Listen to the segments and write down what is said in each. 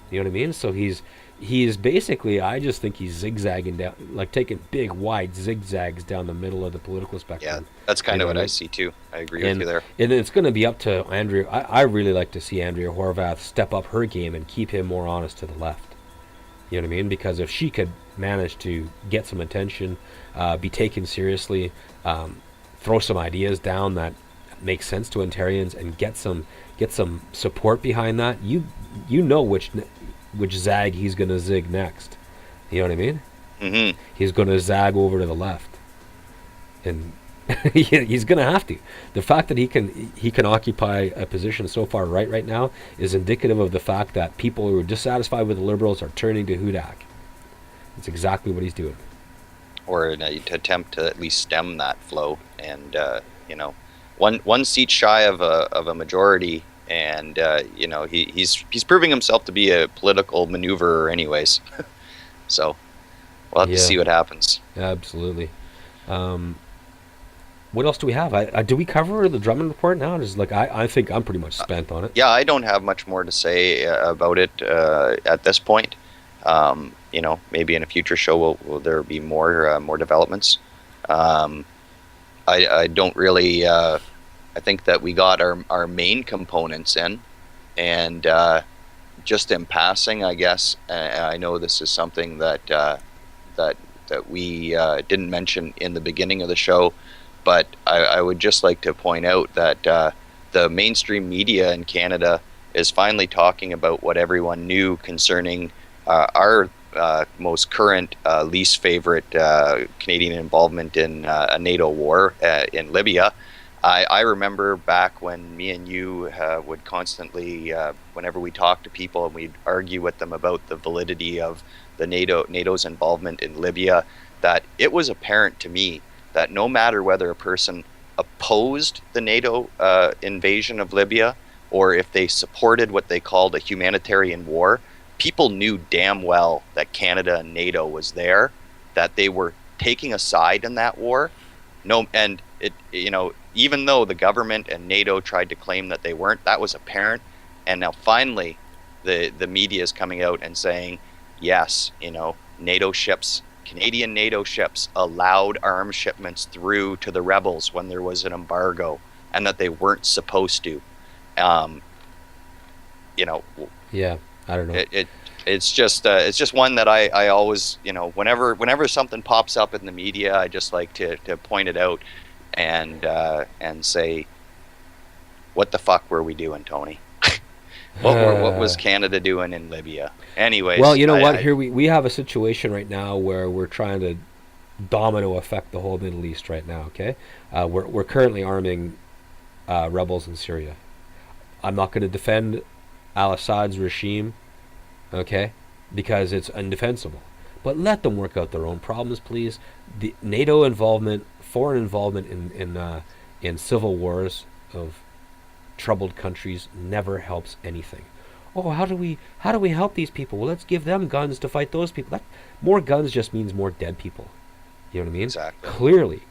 You know what I mean? So he's basically, I just think he's zigzagging down, like taking big wide zigzags down the middle of the political Yeah, spectrum. that's You kind know of what what I I mean? see too. I agree with And you there. and it's going to be up to Andrea. I really like to see Andrea Horvath step up her game and keep him more honest to the left. You know what I mean? Because if she could manage to get some attention, be taken seriously, throw some ideas down that make sense to Ontarians, and get some support behind that, you know which zag he's gonna zig next. You know what I mean? Hmm. He's gonna zag over to the left, and he's gonna have to. The fact that he can occupy a position so far right now is indicative of the fact that people who are dissatisfied with the Liberals are turning to Hudak. It's exactly what he's doing. Or an attempt to at least stem that flow. And you know, one seat shy of a majority, and you know, he's proving himself to be a political maneuverer, anyways. So we'll have to Yeah, see what happens. absolutely. Um, what else do we have? Do we cover the Drummond report now? Just like I think I'm pretty much spent on it. Yeah, I don't have much more to say about it at this point. You know, maybe in a future show will there be more developments. Um, I don't really. I think that we got our main components in, and just in passing, I guess. I know this is something that that we didn't mention in the beginning of the show, but I would just like to point out that the mainstream media in Canada is finally talking about what everyone knew concerning our most current, least favorite Canadian involvement in a NATO war in Libya. I remember back when me and you would constantly, whenever we talk to people and we'd argue with them about the validity of the NATO's involvement in Libya, that it was apparent to me that no matter whether a person opposed the NATO invasion of Libya or if they supported what they called a humanitarian war, people knew damn well that Canada and NATO was there, that they were taking a side in that war. No, and it, you know, even though the government and NATO tried to claim that they weren't, that was apparent. And now finally, the media is coming out and saying, yes, you know, NATO ships, Canadian NATO ships allowed arms shipments through to the rebels when there was an embargo, and that they weren't supposed to. Um, you know, Yeah, I don't know. it it's just one that I always, you know, whenever something pops up in the media, I just like to point it out and say, what the fuck were we doing, Tony? What was Canada doing in Libya? Well, Anyways, you know what? I Here we have a situation right now where we're trying to domino affect the whole Middle East right now. Okay, we're currently arming rebels in Syria. I'm not going to defend al-Assad's regime, okay, because it's indefensible. But let them work out their own problems, please. The NATO involvement, foreign involvement in civil wars of troubled countries never helps anything. Oh, how do we help these people? Well, let's give them guns to fight those people. More guns just means more dead people. You know what I mean? exactly.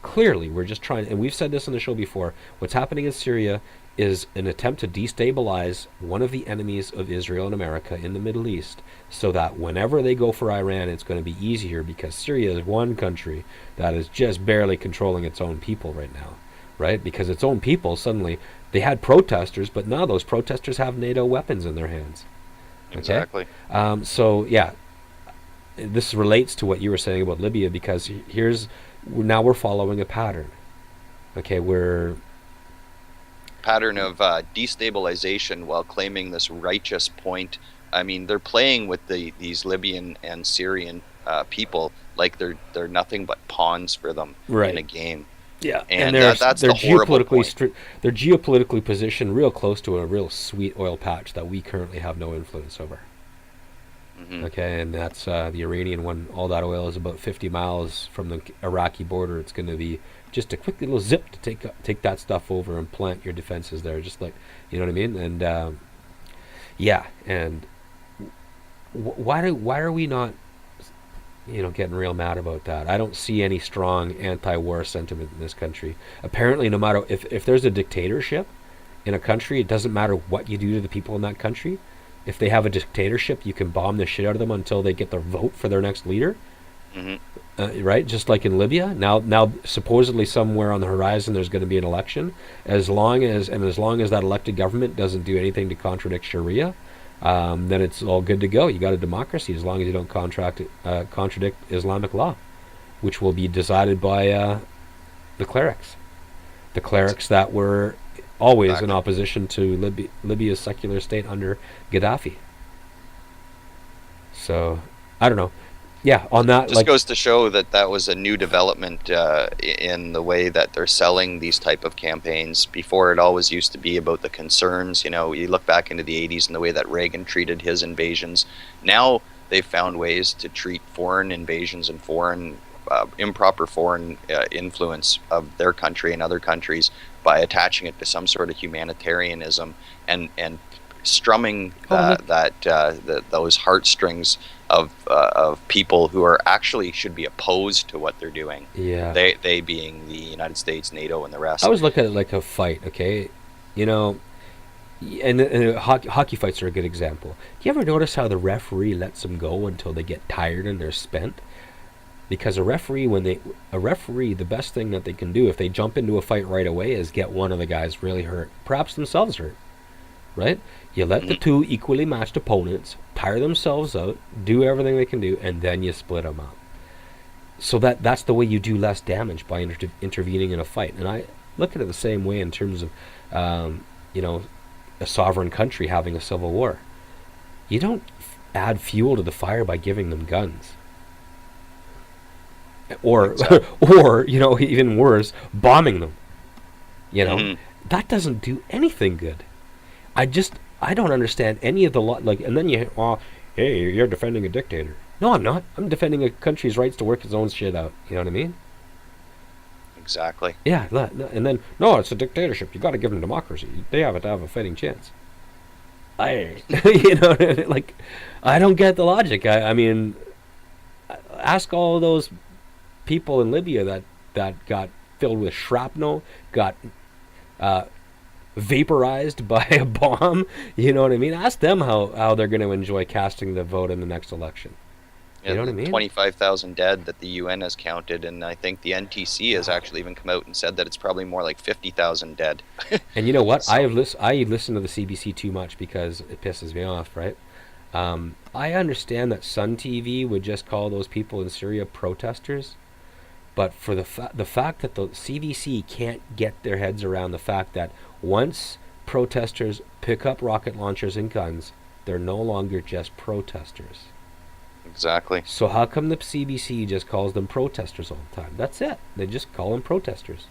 Clearly, we're just trying, and we've said this on the show before. What's happening in Syria is an attempt to destabilize one of the enemies of Israel and America in the Middle East, so that whenever they go for Iran, it's going to be easier because Syria is one country that is just barely controlling its own people right now, right? Because its own people suddenly they had protesters, but now those protesters have NATO weapons in their hands. Okay, Exactly. so yeah, this relates to what you were saying about Libya because here's now we're following a pattern. Okay, we're Pattern of destabilization while claiming this righteous point. I mean, they're playing with these Libyan and Syrian people like they're nothing but pawns for them in right. a game, Yeah, and and that's they're the horrible point. they're geopolitically positioned real close to a real sweet oil patch that we currently have no influence over. Hmm. Okay, and that's the Iranian one. All that oil is about 50 miles from the Iraqi border. It's going to be just a quick little zip to take that stuff over and plant your defenses there, just like you know what I mean. And yeah, and why are we not getting real mad about that? I don't see any strong anti-war sentiment in this country. Apparently, no matter if there's a dictatorship in a country, it doesn't matter what you do to the people in that country. If they have a dictatorship, you can bomb the shit out of them until they get their vote for their next leader. Hmm. Right? Just like in Libya. Now, supposedly somewhere on the horizon, there's going to be an election. As long as that elected government doesn't do anything to contradict Sharia, then it's all good to go. You got a democracy as long as you don't contradict Islamic law, which will be decided by the clerics. The clerics that were always in Exactly. opposition to Libya's secular state under Gaddafi. So, I don't know. Yeah, on that, Just like, goes to show that that was a new development in the way that they're selling these type of campaigns. Before, it always used to be about the concerns. You know, you look back into the 80s and the way that Reagan treated his invasions. Now they've found ways to treat foreign invasions and foreign improper foreign influence of their country and other countries by attaching it to some sort of humanitarianism and strumming oh, look, those heartstrings of people who are actually should be opposed to what they're doing. yeah. They being the United States, NATO, and the I rest. always look at it like a fight, okay? You know, and hockey fights are a good example. Do you ever notice how the referee lets them go until they get tired and they're spent? Because a referee, the best thing that they can do if they jump into a fight right away is get one of the guys really hurt, perhaps themselves hurt, right? You let the Mhm. two equally matched opponents tire themselves out, do everything they can do, and then you split them up. So that's the way you do less damage by intervening in a fight. And I look at it the same way in terms of, you know, a sovereign country having a civil war. You don't add fuel to the fire by giving them guns, or Exactly. or even worse, bombing them. You know, Hmm. that doesn't do anything good. I don't understand any of the like. And then hey, you're defending a dictator. No, I'm not. I'm defending a country's rights to work its own shit out. You know what I mean? Exactly. Yeah, and then no, it's a dictatorship. You got to give them democracy. They have to have a fighting chance. Like, I don't get the logic. I mean, ask all those people in Libya that got filled with shrapnel, got uh, vaporized by a bomb. You know what I mean? Ask them how they're going to enjoy casting the vote in the next election. You Yeah, know what I the mean? 25,000 dead that the UN has counted, and I think the NTC has God. actually even come out and said that it's probably more like 50,000 dead. And you know what? So, I listen to the CBC too much because it pisses me off, right? I understand that Sun TV would just call those people in Syria protesters, but for the fact that the CBC can't get their heads around the fact that once protesters pick up rocket launchers and guns, they're no longer just protesters. exactly. So how come the CBC just calls them protesters all the time? That's it. They just call them protesters.